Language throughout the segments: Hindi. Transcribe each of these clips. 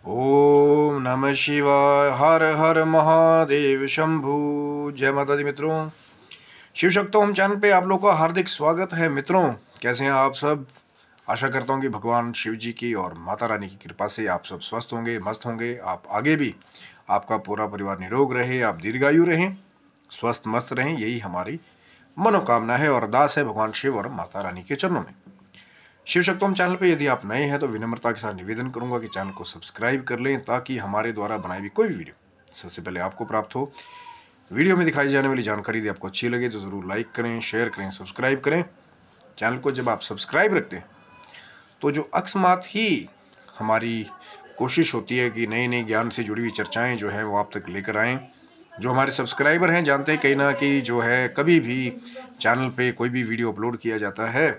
ओम नमः शिवाय। हर हर महादेव शंभु। जय माता दी मित्रों। शिव शक्तोम चैनल पे आप लोगों का हार्दिक स्वागत है। मित्रों, कैसे हैं आप सब? आशा करता हूँ कि भगवान शिव जी की और माता रानी की कृपा से आप सब स्वस्थ होंगे, मस्त होंगे। आप आगे भी, आपका पूरा परिवार निरोग रहे, आप दीर्घायु रहें, स्वस्थ मस्त रहें, यही हमारी मनोकामना है और अरदास है भगवान शिव और माता रानी के चरणों में। शिव शक्तोम चैनल पे यदि आप नए हैं तो विनम्रता के साथ निवेदन करूंगा कि चैनल को सब्सक्राइब कर लें ताकि हमारे द्वारा बनाई हुई कोई भी वीडियो सबसे पहले आपको प्राप्त हो। वीडियो में दिखाई जाने वाली जानकारी यदि आपको अच्छी लगे तो ज़रूर लाइक करें, शेयर करें, सब्सक्राइब करें। चैनल को जब आप सब्सक्राइब रखते हैं तो जो अकस्मात ही हमारी कोशिश होती है कि नए नए ज्ञान से जुड़ी हुई चर्चाएँ जो है वो आप तक लेकर आएँ। जो हमारे सब्सक्राइबर हैं जानते हैं कहीं ना कि जो है कभी भी चैनल पे कोई भी वीडियो अपलोड किया जाता है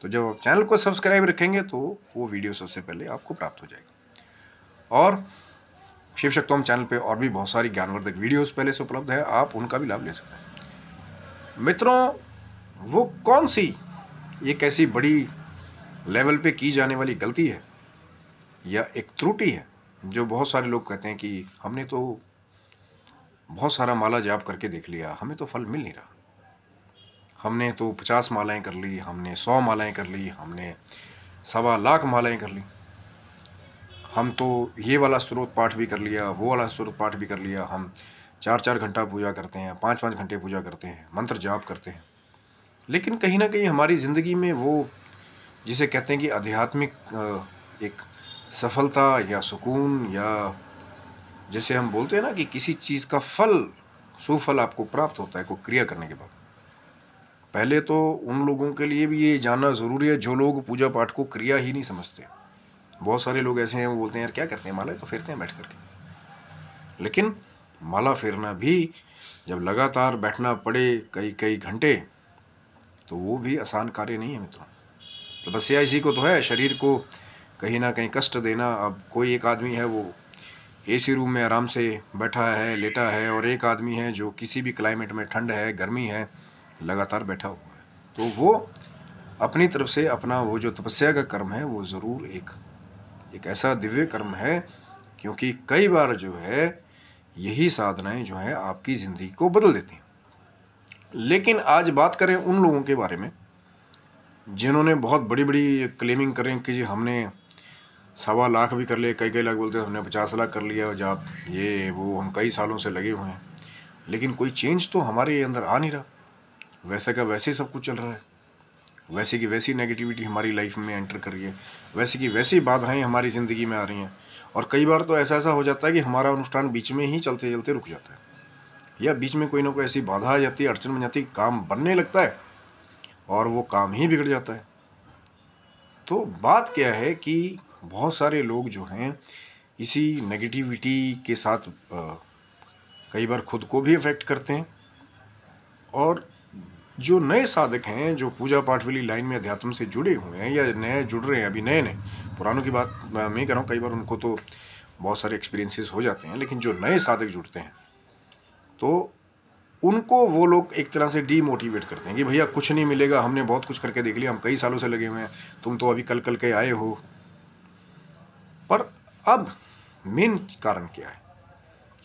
तो जब आप चैनल को सब्सक्राइब रखेंगे तो वो वीडियो सबसे पहले आपको प्राप्त हो जाएगी। और शिव शक्तोम चैनल पे और भी बहुत सारी ज्ञानवर्धक वीडियोस पहले से उपलब्ध है, आप उनका भी लाभ ले सकते हैं। मित्रों, वो कौन सी एक ऐसी बड़ी लेवल पे की जाने वाली गलती है या एक त्रुटि है जो बहुत सारे लोग कहते हैं कि हमने तो बहुत सारा माला जाप करके देख लिया, हमें तो फल मिल नहीं रहा। हमने तो 50 मालाएं कर ली, हमने 100 मालाएं कर ली, हमने 1.25 लाख मालाएं कर ली, हम तो ये वाला स्रोत पाठ भी कर लिया, वो वाला स्रोत पाठ भी कर लिया, हम 4-4 घंटा पूजा करते हैं, 5-5 घंटे पूजा करते हैं, मंत्र जाप करते हैं। लेकिन कहीं ना कहीं हमारी ज़िंदगी में वो जिसे कहते हैं कि आध्यात्मिक एक सफलता या सुकून, या जैसे हम बोलते हैं ना कि किसी चीज़ का फल, सुफल आपको प्राप्त होता है कोई क्रिया करने के बाद। पहले तो उन लोगों के लिए भी ये जानना ज़रूरी है जो लोग पूजा पाठ को क्रिया ही नहीं समझते। बहुत सारे लोग ऐसे हैं वो बोलते हैं यार क्या करते हैं, माला तो फेरते हैं बैठ करके। लेकिन माला फेरना भी जब लगातार बैठना पड़े कई कई घंटे तो वो भी आसान कार्य नहीं है मित्रों। तपस्या इसी को तो है, शरीर को कहीं ना कहीं कष्ट देना। अब कोई एक आदमी है वो एसी रूम में आराम से बैठा है, लेटा है, और एक आदमी है जो किसी भी क्लाइमेट में, ठंड है, गर्मी है, लगातार बैठा हुआ है। तो वो अपनी तरफ से अपना वो जो तपस्या का कर्म है वो ज़रूर एक ऐसा दिव्य कर्म है, क्योंकि कई बार जो है यही साधनाएं जो है आपकी ज़िंदगी को बदल देती हैं। लेकिन आज बात करें उन लोगों के बारे में जिन्होंने बहुत बड़ी बड़ी क्लेमिंग करें कि हमने 1.25 लाख भी कर लिए, कई कई लाख बोलते हैं हमने 50 लाख कर लिया जाप, ये वो, हम कई सालों से लगे हुए हैं, लेकिन कोई चेंज तो हमारे अंदर आ नहीं रहा। वैसे का वैसे सब कुछ चल रहा है, वैसे की वैसी नेगेटिविटी हमारी लाइफ में एंटर कर रही है, वैसे की वैसी बाधाएं हमारी ज़िंदगी में आ रही हैं। और कई बार तो ऐसा हो जाता है कि हमारा अनुष्ठान बीच में ही चलते चलते रुक जाता है, या बीच में कोई ना कोई ऐसी बाधा आ जाती है, अड़चन बन जाती है, काम बनने लगता है और वो काम ही बिगड़ जाता है। तो बात क्या है कि बहुत सारे लोग जो हैं इसी नेगेटिविटी के साथ कई बार खुद को भी अफेक्ट करते हैं। और जो नए साधक हैं, जो पूजा पाठ वाली लाइन में अध्यात्म से जुड़े हुए हैं या नए जुड़ रहे हैं, अभी नए नए, पुरानों की बात मैं नहीं कर रहा हूँ, कई बार उनको तो बहुत सारे एक्सपीरियंसेस हो जाते हैं, लेकिन जो नए साधक जुड़ते हैं तो उनको वो लोग एक तरह से डीमोटिवेट करते हैं कि भैया कुछ नहीं मिलेगा, हमने बहुत कुछ करके देख लिया, हम कई सालों से लगे हुए हैं, तुम तो अभी कल कल के आए हो। पर अब मेन कारण क्या है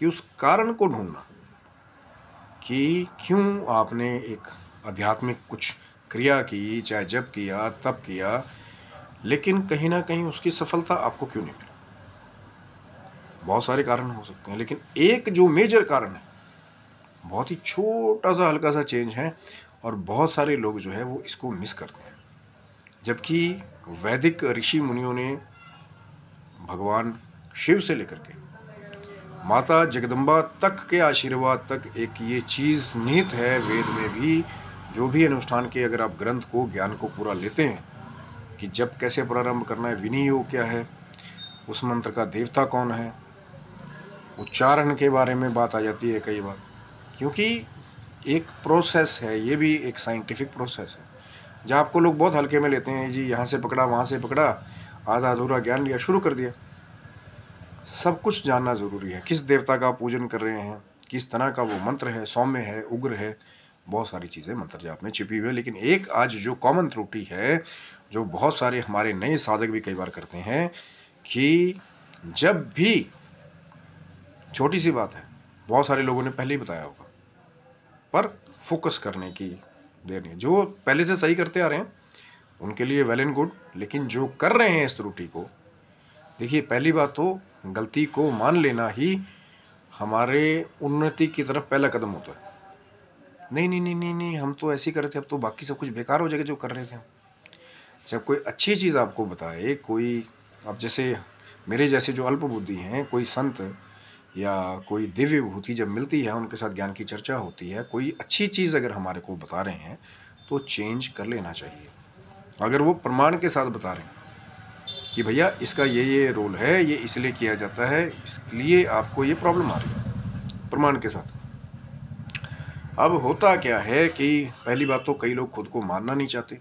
कि उस कारण को ढूंढना कि क्यों आपने एक आध्यात्मिक कुछ क्रिया की, चाहे जप किया, तप किया, लेकिन कहीं ना कहीं उसकी सफलता आपको क्यों नहीं मिली। बहुत सारे कारण हो सकते हैं, लेकिन एक जो मेजर कारण है, बहुत ही छोटा सा हल्का सा चेंज है, और बहुत सारे लोग जो है वो इसको मिस करते हैं। जबकि वैदिक ऋषि मुनियों ने भगवान शिव से लेकर के माता जगदम्बा तक के आशीर्वाद तक एक ये चीज़ निहित है वेद में भी, जो भी अनुष्ठान के अगर आप ग्रंथ को, ज्ञान को पूरा लेते हैं कि जब कैसे प्रारंभ करना है, विनि योग क्या है, उस मंत्र का देवता कौन है, उच्चारण के बारे में बात आ जाती है कई बार, क्योंकि एक प्रोसेस है, ये भी एक साइंटिफिक प्रोसेस है जहाँ आपको लोग बहुत हल्के में लेते हैं, जी यहाँ से पकड़ा, वहाँ से पकड़ा, आधा अधूरा ज्ञान लिया, शुरू कर दिया। सब कुछ जानना ज़रूरी है, किस देवता का पूजन कर रहे हैं, किस तरह का वो मंत्र है, सौम्य है, उग्र है, बहुत सारी चीज़ें मंत्र जाप में छिपी हुई है। लेकिन एक आज जो कॉमन त्रुटि है, जो बहुत सारे हमारे नए साधक भी कई बार करते हैं, कि जब भी, छोटी सी बात है, बहुत सारे लोगों ने पहले ही बताया होगा, पर फोकस करने की देर नहीं। जो पहले से सही करते आ रहे हैं उनके लिए वेल एंड गुड, लेकिन जो कर रहे हैं इस त्रुटि को, देखिए पहली बात तो गलती को मान लेना ही हमारे उन्नति की तरफ पहला कदम होता है। नहीं नहीं नहीं नहीं नहीं, हम तो ऐसे ही कर रहे थे, अब तो बाकी सब कुछ बेकार हो जाएगा जो कर रहे थे हम। जब कोई अच्छी चीज़ आपको बताए, कोई, अब जैसे मेरे जैसे जो अल्प बुद्धि हैं, कोई संत या कोई दिव्य विभूति जब मिलती है, उनके साथ ज्ञान की चर्चा होती है, कोई अच्छी चीज़ अगर हमारे को बता रहे हैं तो चेंज कर लेना चाहिए। अगर वो प्रमाण के साथ बता रहे हैं कि भैया इसका ये रोल है, ये इसलिए किया जाता है, इसलिए आपको ये प्रॉब्लम आ रही है, प्रमाण के साथ। अब होता क्या है कि पहली बात तो कई लोग खुद को मानना नहीं चाहते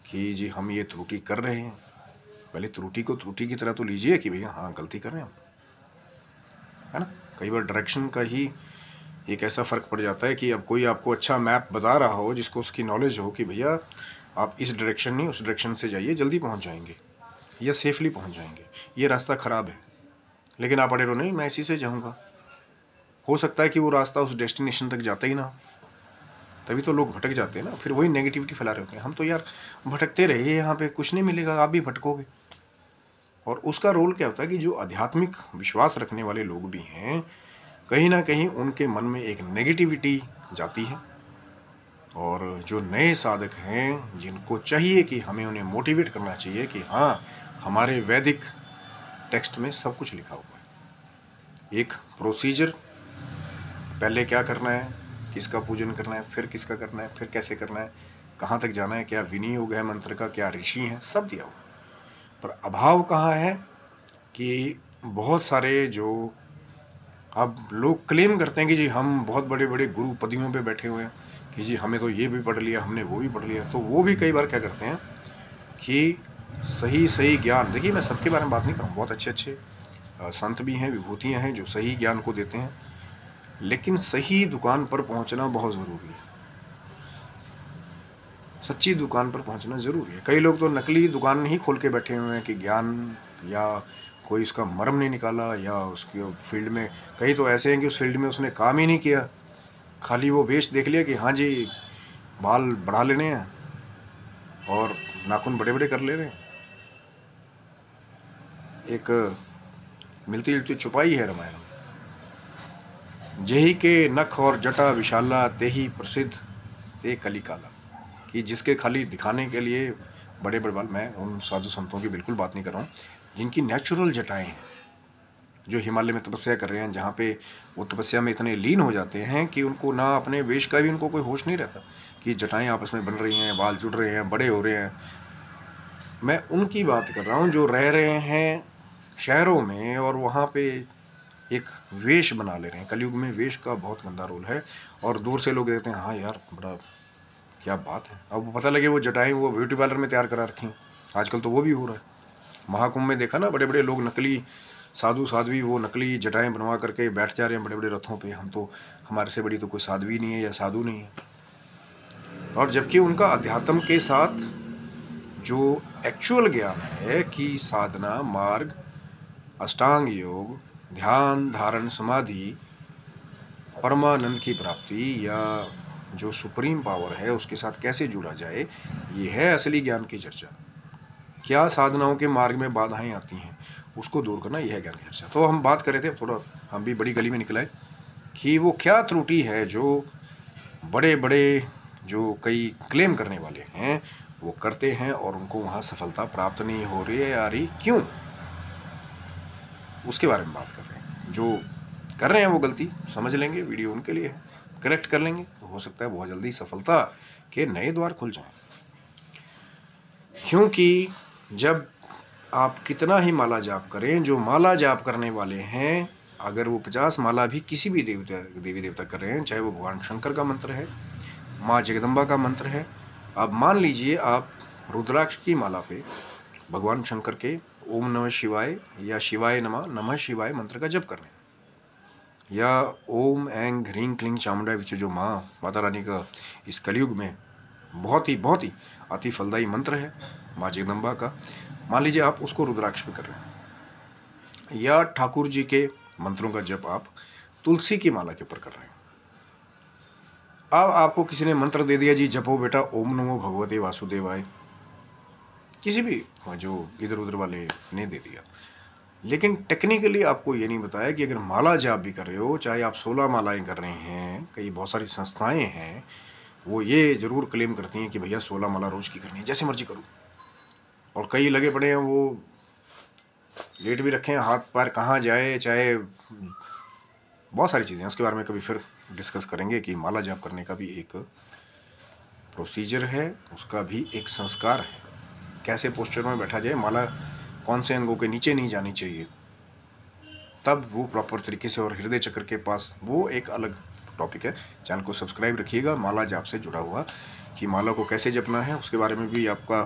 कि जी हम ये त्रुटि कर रहे हैं। पहले त्रुटि को त्रुटि की तरह तो लीजिए कि भैया हाँ गलती कर रहे हैं हम, है ना। कई बार डायरेक्शन का ही एक ऐसा फ़र्क पड़ जाता है कि अब कोई आपको अच्छा मैप बता रहा हो, जिसको उसकी नॉलेज हो कि भैया आप इस डायरेक्शन नहीं उस डायरेक्शन से जाइए, जल्दी पहुंच जाएंगे या सेफली पहुंच जाएंगे, ये रास्ता ख़राब है, लेकिन आप अड़े रहो नहीं मैं इसी से जाऊंगा। हो सकता है कि वो रास्ता उस डेस्टिनेशन तक जाता ही ना हो, तभी तो लोग भटक जाते हैं ना, फिर वही नेगेटिविटी फैला रहे होते हैं। हम तो यार भटकते रहिए, यहाँ पे कुछ नहीं मिलेगा, आप भी भटकोगे। और उसका रोल क्या होता है कि जो आध्यात्मिक विश्वास रखने वाले लोग भी हैं, कहीं ना कहीं उनके मन में एक नेगेटिविटी जाती है। और जो नए साधक हैं, जिनको चाहिए कि हमें उन्हें मोटिवेट करना चाहिए कि हाँ हमारे वैदिक टेक्स्ट में सब कुछ लिखा हुआ है, एक प्रोसीजर, पहले क्या करना है, किसका पूजन करना है, फिर किसका करना है, फिर कैसे करना है, कहाँ तक जाना है, क्या विनियोग है मंत्र का, क्या ऋषि हैं, सब दिया हुआ। पर अभाव कहाँ है कि बहुत सारे जो अब लोग क्लेम करते हैं कि जी हम बहुत बड़े बड़े गुरु पदवियों पे बैठे हुए हैं कि जी हमें तो ये भी पढ़ लिया, हमने वो भी पढ़ लिया, तो वो भी कई बार क्या करते हैं कि सही सही ज्ञान, देखिए मैं सबके बारे में बात नहीं कर रहा हूँ, बहुत अच्छे अच्छे संत भी हैं, विभूतियाँ हैं जो सही ज्ञान को देते हैं, लेकिन सही दुकान पर पहुँचना बहुत ज़रूरी है, सच्ची दुकान पर पहुँचना ज़रूरी है। कई लोग तो नकली दुकान ही खोल के बैठे हुए हैं कि ज्ञान, या कोई उसका मर्म नहीं निकाला, या उसके फील्ड में, कई तो ऐसे हैं कि उस फील्ड में उसने काम ही नहीं किया, खाली वो वेश देख लिया कि हाँ जी बाल बढ़ा लेने हैं और नाखून बड़े बड़े कर ले रहे हैं। एक मिलती जुलती छुपाई है रामायण में, जेही के नख और जटा विशाला तेही प्रसिद्ध ते कलिकाला, कि जिसके खाली दिखाने के लिए बड़े बड़े बाल, मैं उन साधु संतों की बिल्कुल बात नहीं कर रहा हूँ जिनकी नेचुरल जटाएं हैं, जो हिमालय में तपस्या कर रहे हैं, जहाँ पे वो तपस्या में इतने लीन हो जाते हैं कि उनको ना अपने वेश का भी उनको कोई होश नहीं रहता कि जटाएं आपस में बन रही हैं, बाल जुड़ रहे हैं, बड़े हो रहे हैं। मैं उनकी बात कर रहा हूँ जो रह रहे हैं शहरों में और वहाँ पे एक वेश बना ले रहे हैं। कलयुग में वेश का बहुत गंदा रोल है, और दूर से लोग कहते हैं हाँ यार बड़ा क्या बात है। अब पता लगे वो जटाएं वो ब्यूटी पार्लर में तैयार करा रखी हैं, आजकल तो वो भी हो रहा है। महाकुंभ में देखा ना, बड़े बड़े लोग नकली साधु साध्वी वो नकली जटाएं बनवा करके बैठ जा रहे हैं बड़े बड़े रथों पे। हम तो, हमारे से बड़ी तो कोई साध्वी नहीं है या साधु नहीं है। और जबकि उनका अध्यात्म के साथ जो एक्चुअल ज्ञान है कि साधना मार्ग, अष्टांग योग, ध्यान धारण समाधि, परमानंद की प्राप्ति, या जो सुप्रीम पावर है उसके साथ कैसे जुड़ा जाए, ये है असली ज्ञान की चर्चा। क्या साधनाओं के मार्ग में बाधाएं आती हैं उसको दूर करना, यह है ज्ञान की चर्चा। तो हम बात कर रहे थे, थोड़ा हम भी बड़ी गली में निकल आए कि वो क्या त्रुटि है जो बड़े बड़े जो कई क्लेम करने वाले हैं वो करते हैं और उनको वहाँ सफलता प्राप्त नहीं हो रही है, या रही क्यों, उसके बारे में बात कर रहे हैं। जो कर रहे हैं वो गलती समझ लेंगे, वीडियो उनके लिए है, करेक्ट कर लेंगे तो हो सकता है बहुत जल्दी सफलता के नए द्वार खुल जाएं। क्योंकि जब आप कितना ही माला जाप करें, जो माला जाप करने वाले हैं, अगर वो 50 माला भी किसी भी देवी देवता कर रहे हैं, चाहे वो भगवान शंकर का मंत्र है, माँ जगदम्बा का मंत्र है, अब मान लीजिए आप रुद्राक्ष की माला पे भगवान शंकर के ओम नमः शिवाय या शिवाय नमः नमः शिवाय मंत्र का जप कर रहे हैं, या ओम ऐं ह्रीं क्लीं चामुंडा विच, जो माँ माता रानी का इस कलयुग में बहुत ही अति फलदायी मंत्र है माँ जगदम्बा का, मान लीजिए आप उसको रुद्राक्ष पे कर रहे हैं, या ठाकुर जी के मंत्रों का जप आप तुलसी की माला के ऊपर कर रहे हैं। अब आपको किसी ने मंत्र दे दिया, जी जपो बेटा ओम नमो भगवते वासुदेवाय, किसी भी जो इधर उधर वाले ने दे दिया, लेकिन टेक्निकली आपको ये नहीं बताया कि अगर माला जाप भी कर रहे हो, चाहे आप 16 मालाएं कर रहे हैं, कई बहुत सारी संस्थाएं हैं वो ये जरूर क्लेम करती हैं कि भैया 16 माला रोज की करनी है, जैसे मर्जी करो, और कई लगे पड़े हैं वो लेट भी रखे हैं, हाथ पैर कहाँ जाए, चाहे बहुत सारी चीज़ें, उसके बारे में कभी फिर डिस्कस करेंगे कि माला जाप करने का भी एक प्रोसीजर है, उसका भी एक संस्कार है, कैसे पोस्चर में बैठा जाए, माला कौन से अंगों के नीचे नहीं जानी चाहिए, तब वो प्रॉपर तरीके से, और हृदय चक्र के पास, वो एक अलग टॉपिक है। चैनल को सब्सक्राइब रखिएगा, माला जाप से जुड़ा हुआ कि माला को कैसे जपना है उसके बारे में भी आपका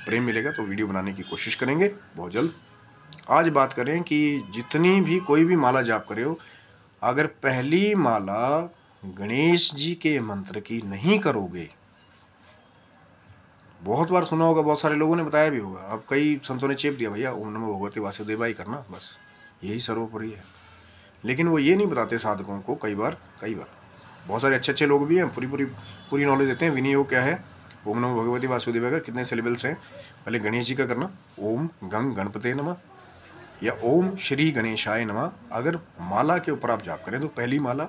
प्रेम मिलेगा, तो वीडियो बनाने की कोशिश करेंगे बहुत जल्द। आज बात करें कि जितनी भी कोई भी माला जाप करे हो, अगर पहली माला गणेश जी के मंत्र की नहीं करोगे, बहुत बार सुना होगा, बहुत सारे लोगों ने बताया भी होगा, अब कई संतों ने चेप दिया भैया ओम नमो भगवते वासुदेवाय करना, बस यही सर्वोपरि है, लेकिन वो ये नहीं बताते साधकों को। कई बार बहुत सारे अच्छे लोग भी हैं, पूरी नॉलेज देते हैं, विनियोग क्या है, ओम नमो भगवते वासुदेवाय का कितने सिलेबल्स हैं, पहले गणेश जी का करना, ओम गंग गणपते नमः या ओम श्री गणेशाय नमः। अगर माला के ऊपर आप जाप करें तो पहली माला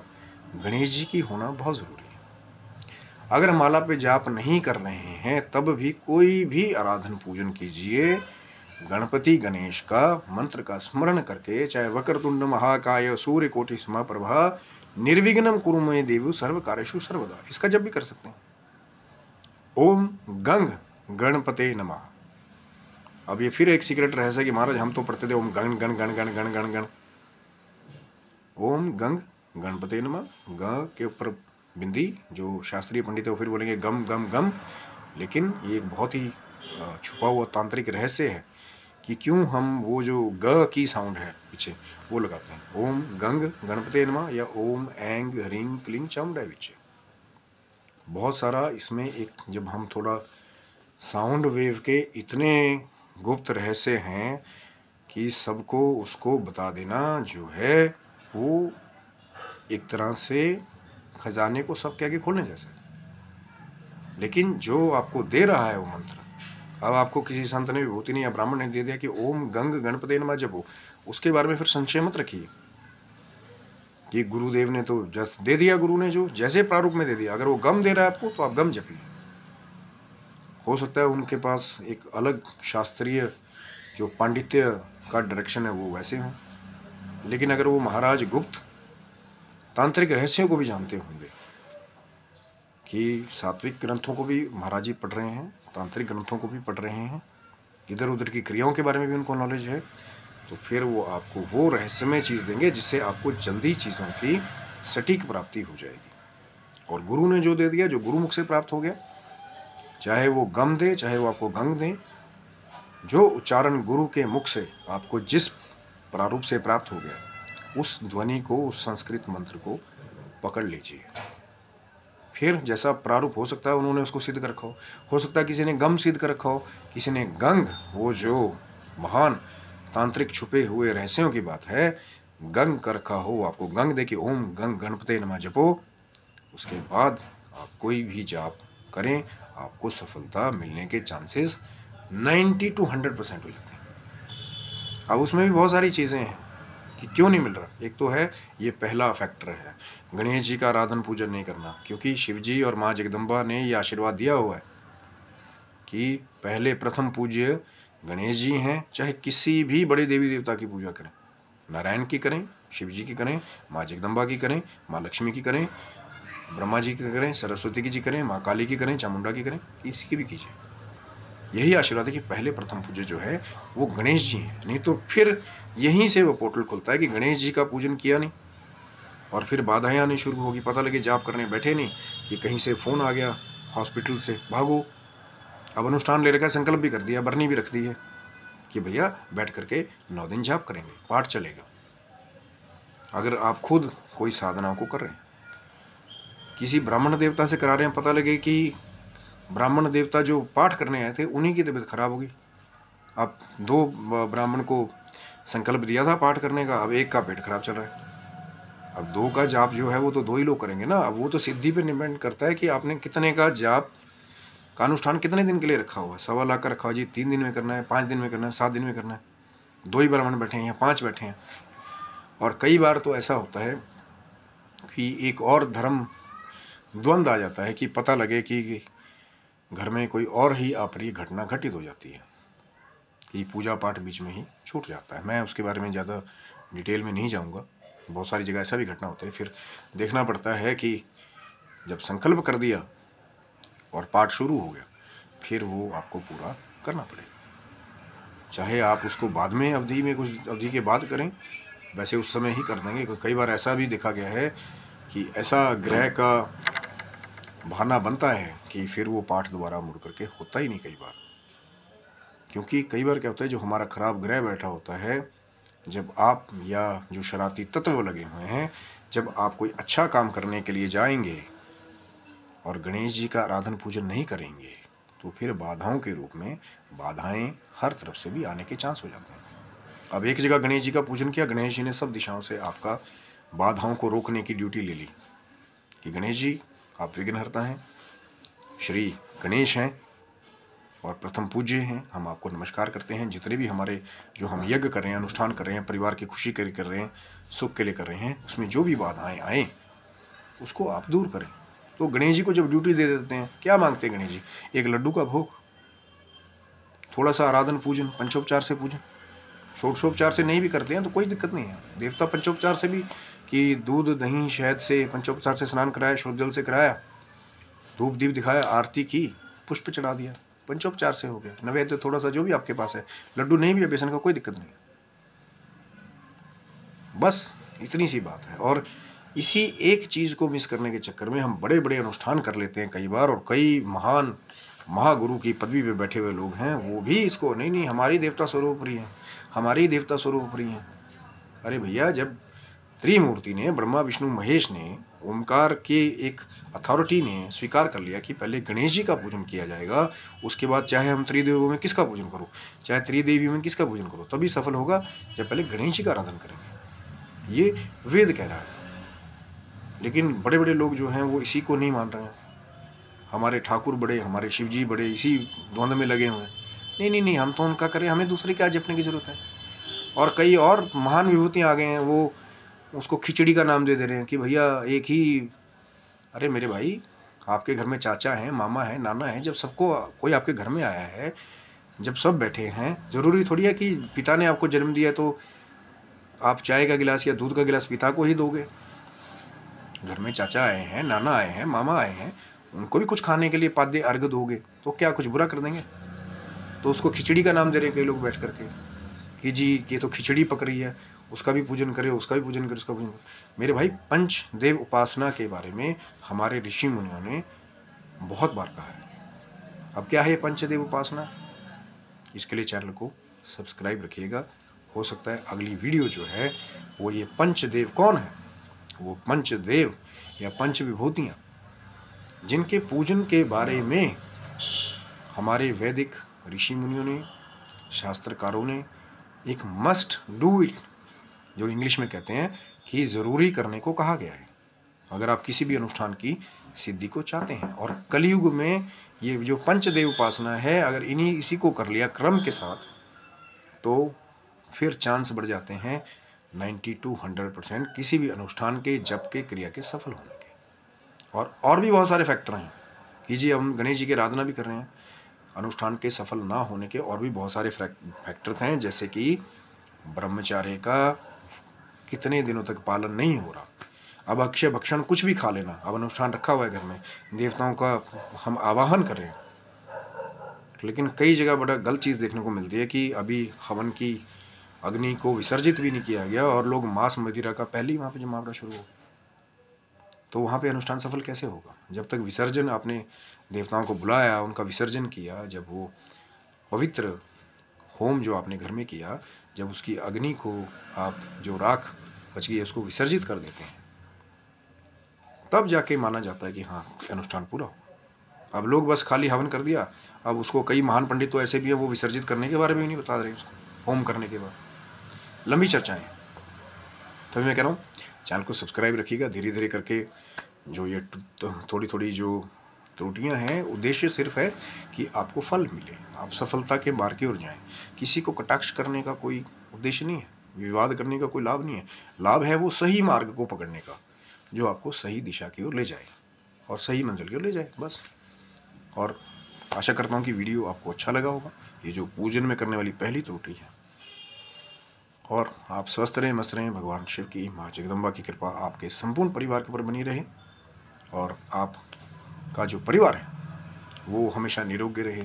गणेश जी की होना बहुत ज़रूरी है। अगर माला पे जाप नहीं कर रहे हैं तब भी कोई भी आराधन पूजन कीजिए, गणपति गणेश का मंत्र का स्मरण करके, चाहे वक्रतुंड महाकाय सूर्य कोटि समप्रभा निर्विघ्नं कुरु मे देव सर्व कार्येषु सर्वदा, इसका जप भी कर सकते हैं। ओम गंग गणपते नमः। अब ये फिर एक सीक्रेट रहस्य है कि महाराज हम तो पढ़ते थे ओम गण गण गण गण गण गण गण, ओम गंग गणपते नमः, ग के ऊपर बिंदी, जो शास्त्रीय पंडित है वो फिर बोलेंगे गम गम गम, लेकिन ये एक बहुत ही छुपा हुआ तांत्रिक रहस्य है कि क्यों हम वो जो ग की साउंड है पीछे वो लगाते हैं, ओम गंग गणपते नमः या ओम ऐंग ह्रीं क्लीं चामुंडाय विचे। बहुत सारा इसमें एक, जब हम थोड़ा साउंड वेव के इतने गुप्त रहस्य हैं कि सबको उसको बता देना जो है वो एक तरह से खजाने को सबके आगे खोलने जैसा है। लेकिन जो आपको दे रहा है वो मंत्र, अब आपको किसी संत ने, विभूति ने या ब्राह्मण ने दे दिया कि ओम गंग गणपते नमः जपो, उसके बारे में फिर संशय मत रखिए कि गुरुदेव ने तो जस दे दिया, गुरु ने जो जैसे प्रारूप में दे दिया, अगर वो गम दे रहा है आपको तो आप गम जपिए। हो सकता है उनके पास एक अलग शास्त्रीय जो पांडित्य का डायरेक्शन है वो वैसे हो, लेकिन अगर वो महाराज गुप्त तांत्रिक रहस्यों को भी जानते होंगे कि सात्विक ग्रंथों को भी महाराज जी पढ़ रहे हैं, तांत्रिक ग्रंथों को भी पढ़ रहे हैं, इधर उधर की क्रियाओं के बारे में भी उनको नॉलेज है, तो फिर वो आपको वो रहस्यमय चीज़ देंगे जिससे आपको जल्दी चीज़ों की सटीक प्राप्ति हो जाएगी। और गुरु ने जो दे दिया, जो गुरुमुख से प्राप्त हो गया, चाहे वो गम दे चाहे वो आपको गंग दे, जो उच्चारण गुरु के मुख से आपको जिस प्रारूप से प्राप्त हो गया, उस ध्वनि को, उस संस्कृत मंत्र को पकड़ लीजिए। फिर जैसा प्रारूप हो सकता है उन्होंने उसको सिद्ध कर रखा हो सकता है किसी ने गम सिद्ध कर रखा हो, किसी ने गंग, वो जो महान तांत्रिक छुपे हुए रहस्यों की बात है, गंग कर रखा हो, आपको गंग दे कि ओम गंग गणपते नमः जपो, उसके बाद आप कोई भी जाप करें, आपको सफलता मिलने के चांसेस 90 to 100% हो जाते हैं। अब उसमें भी बहुत सारी चीज़ें हैं कि क्यों नहीं मिल रहा। एक तो है, ये पहला फैक्टर है, गणेश जी का आराधन पूजन नहीं करना, क्योंकि शिव जी और माँ जगदम्बा ने ये आशीर्वाद दिया हुआ है कि पहले प्रथम पूज्य गणेश जी हैं। चाहे किसी भी बड़े देवी देवता की पूजा करें, नारायण की करें, शिव जी की करें, माँ जगदम्बा की करें, माँ लक्ष्मी की करें, ब्रह्मा जी की करें, सरस्वती की जी करें, माँ काली की करें, चामुंडा की करें, किसी की भी कीजिए। यही आशीर्वाद है कि पहले प्रथम पूज्य जो है वो गणेश जी हैं। नहीं तो फिर यहीं से वो पोर्टल खुलता है कि गणेश जी का पूजन किया नहीं और फिर बाधाएं आनी शुरू होगी। पता लगे जाप करने बैठे नहीं कि कहीं से फ़ोन आ गया हॉस्पिटल से, भागो। अब अनुष्ठान ले रखा है, संकल्प भी कर दिया, बरनी भी रख दी है कि भैया बैठ करके 9 दिन जाप करेंगे, पाठ चलेगा। अगर आप खुद कोई साधना को कर रहे हैं, किसी ब्राह्मण देवता से करा रहे हैं, पता लगे कि ब्राह्मण देवता जो पाठ करने आए थे उन्हीं की तबीयत खराब होगी, आप 2 ब्राह्मण को संकल्प दिया था पाठ करने का, अब एक का पेट खराब चल रहा है। अब 2 का जाप जो है वो तो 2 ही लोग करेंगे ना। अब वो तो सिद्धि पे डिपेंड करता है कि आपने कितने का जाप का अनुष्ठान कितने दिन के लिए रखा हुआ है। 1.25 लाख का रखा हुआ जी, 3 दिन में करना है, 5 दिन में करना है, 7 दिन में करना है। 2 ही ब्राह्मण बैठे हैं या 5 बैठे हैं। और कई बार तो ऐसा होता है कि एक और धर्म द्वंद्व आ जाता है कि पता लगे कि घर में कोई और ही अप्रिय घटना घटित हो जाती है कि पूजा पाठ बीच में ही छूट जाता है। मैं उसके बारे में ज़्यादा डिटेल में नहीं जाऊंगा। बहुत सारी जगह ऐसा भी घटना होता है। फिर देखना पड़ता है कि जब संकल्प कर दिया और पाठ शुरू हो गया, फिर वो आपको पूरा करना पड़ेगा। चाहे आप उसको बाद में अवधि में कुछ अवधि के बाद करें, वैसे उस समय ही कर देंगे। कई बार ऐसा भी देखा गया है कि ऐसा ग्रह का बहाना बनता है कि फिर वो पाठ दोबारा मुड़ करके होता ही नहीं कई बार। क्योंकि कई बार क्या होता है, जो हमारा खराब ग्रह बैठा होता है, जब आप या जो शरारती तत्व लगे हुए हैं, जब आप कोई अच्छा काम करने के लिए जाएंगे और गणेश जी का आराधन पूजन नहीं करेंगे, तो फिर बाधाओं के रूप में बाधाएं हर तरफ से भी आने के चांस हो जाते हैं। अब एक जगह गणेश जी का पूजन किया, गणेश जी ने सब दिशाओं से आपका बाधाओं को रोकने की ड्यूटी ले ली कि गणेश जी आप विघ्नहर्ता हैं, श्री गणेश हैं और प्रथम पूज्य हैं, हम आपको नमस्कार करते हैं। जितने भी हमारे जो हम यज्ञ कर रहे हैं, अनुष्ठान कर रहे हैं, परिवार की खुशी के लिए कर रहे हैं, सुख के लिए कर रहे हैं, उसमें जो भी बाधाएं आए उसको आप दूर करें। तो गणेश जी को जब ड्यूटी दे देते हैं, क्या मांगते हैं गणेश जी? एक लड्डू का भोग, थोड़ा सा आराधन पूजन, पंचोपचार से पूजन। षोडशोपचार से नहीं भी करते हैं तो कोई दिक्कत नहीं है। देवता पंचोपचार से भी, कि दूध दही शहद से पंचोपचार से स्नान कराया, शुद्ध जल से कराया, धूप दीप दिखाया, आरती की, पुष्प चढ़ा दिया, पंचोपचार से हो गया। नैवेद्य थोड़ा सा जो भी आपके पास है, लड्डू नहीं भी है बेसन का, कोई दिक्कत नहीं है। बस इतनी सी बात है। और इसी एक चीज़ को मिस करने के चक्कर में हम बड़े बड़े अनुष्ठान कर लेते हैं कई बार, और कई महान महागुरु की पदवी पे बैठे हुए लोग हैं, वो भी इसको नहीं हमारी देवता स्वरूपरी हैं, हमारी देवता स्वरूपरी हैं। अरे भैया, जब त्रिमूर्ति ने, ब्रह्मा विष्णु महेश ने, ओमकार के एक अथॉरिटी ने स्वीकार कर लिया कि पहले गणेश जी का पूजन किया जाएगा, उसके बाद चाहे हम त्रिदेवों में किसका पूजन करो, चाहे त्रिदेवी में किसका पूजन करो, तभी सफल होगा जब पहले गणेश जी का आराधन करेंगे। ये वेद कह रहा है। लेकिन बड़े बड़े लोग जो हैं वो इसी को नहीं मान रहे हैं। हमारे ठाकुर बड़े, हमारे शिव जी बड़े, इसी द्वंद्व में लगे हुए हैं। नहीं, हम तो उनका करें, हमें दूसरे क्या जपने की जरूरत है। और कई और महान विभूतियाँ आ गए हैं, वो उसको खिचड़ी का नाम दे रहे हैं कि भैया एक ही। अरे मेरे भाई, आपके घर में चाचा हैं, मामा है, नाना है, जब सबको कोई आपके घर में आया है, जब सब बैठे हैं, ज़रूरी थोड़ी है कि पिता ने आपको जन्म दिया तो आप चाय का गिलास या दूध का गिलास पिता को ही दोगे। घर में चाचा आए हैं, नाना आए हैं, मामा आए हैं, उनको भी कुछ खाने के लिए पाद्य अर्घ दोगे तो क्या कुछ बुरा कर देंगे? तो उसको खिचड़ी का नाम दे रहे हैं कई लोग बैठ करके कि जी ये तो खिचड़ी पक रही है, उसका भी पूजन करे, उसका भी पूजन करे, उसका पूजन करे। मेरे भाई, पंचदेव उपासना के बारे में हमारे ऋषि मुनियों ने बहुत बार कहा है। अब क्या है ये पंचदेव उपासना? इसके लिए चैनल को सब्सक्राइब रखिएगा। हो सकता है अगली वीडियो जो है वो ये पंचदेव कौन है, वो पंचदेव या पंच विभूतियाँ, जिनके पूजन के बारे में हमारे वैदिक ऋषि मुनियों ने, शास्त्रकारों ने एक मस्ट डू इट, जो इंग्लिश में कहते हैं कि ज़रूरी करने को कहा गया है, अगर आप किसी भी अनुष्ठान की सिद्धि को चाहते हैं। और कलयुग में ये जो पंचदेव उपासना है, अगर इसी को कर लिया क्रम के साथ, तो फिर चांस बढ़ जाते हैं 90 to 100% किसी भी अनुष्ठान के, जप के, क्रिया के सफल होने के। और भी बहुत सारे फैक्टर हैं कि जी हम गणेश जी की आराधना भी कर रहे हैं, अनुष्ठान के सफल ना होने के और भी बहुत सारे फैक्टर्स हैं, जैसे कि ब्रह्मचार्य का कितने दिनों तक पालन नहीं हो रहा। अब अक्षय भक्षण कुछ भी खा लेना, अब अनुष्ठान रखा हुआ है घर में, देवताओं का हम आवाहन कर रहे हैं, लेकिन कई जगह बड़ा गलत चीज़ देखने को मिलती है कि अभी हवन की अग्नि को विसर्जित भी नहीं किया गया और लोग मांस मदिरा का पहले ही वहाँ पे जमावड़ा शुरू हो, तो वहाँ पे अनुष्ठान सफल कैसे होगा? जब तक विसर्जन, आपने देवताओं को बुलाया, उनका विसर्जन किया, जब वो पवित्र होम जो आपने घर में किया, जब उसकी अग्नि को आप, जो राख बच गई उसको विसर्जित कर देते हैं, तब जाके माना जाता है कि हाँ अनुष्ठान पूरा हो। अब लोग बस खाली हवन कर दिया, अब उसको कई महान पंडित तो ऐसे भी हैं वो विसर्जित करने के बारे में भी नहीं बता रहे उसको, होम करने के बाद। लंबी चर्चाएं। तभी मैं कह रहा हूँ चैनल को सब्सक्राइब रखिएगा। धीरे धीरे करके जो ये थोड़ी थोड़ी जो त्रुटियां हैं, उद्देश्य सिर्फ है कि आपको फल मिले, आप सफलता के मार्ग की ओर जाएं। किसी को कटाक्ष करने का कोई उद्देश्य नहीं है, विवाद करने का कोई लाभ नहीं है। लाभ है वो सही मार्ग को पकड़ने का, जो आपको सही दिशा की ओर ले जाए और सही मंजिल की ओर ले जाए, बस। और आशा करता हूँ कि वीडियो आपको अच्छा लगा होगा। ये जो पूजन में करने वाली पहली त्रुटि है। और आप स्वस्थ रहें, मस्त रहें। भगवान शिव की, माँ जगदम्बा की कृपा आपके संपूर्ण परिवार के ऊपर बनी रहे और आपका जो परिवार है वो हमेशा निरोगी रहे,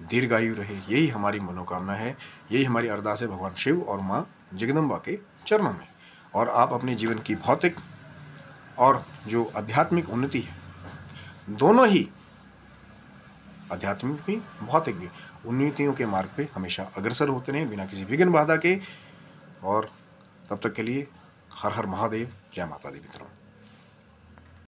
दीर्घायु रहे। यही हमारी मनोकामना है, यही हमारी अरदास है भगवान शिव और माँ जगदम्बा के चरणों में। और आप अपने जीवन की भौतिक और जो आध्यात्मिक उन्नति है, दोनों ही, आध्यात्मिक भी भौतिक भी, उन्नतियों के मार्ग पे हमेशा अग्रसर होते रहें बिना किसी विघ्न बाधा के। और तब तक के लिए हर हर महादेव, जय माता दी मित्रों।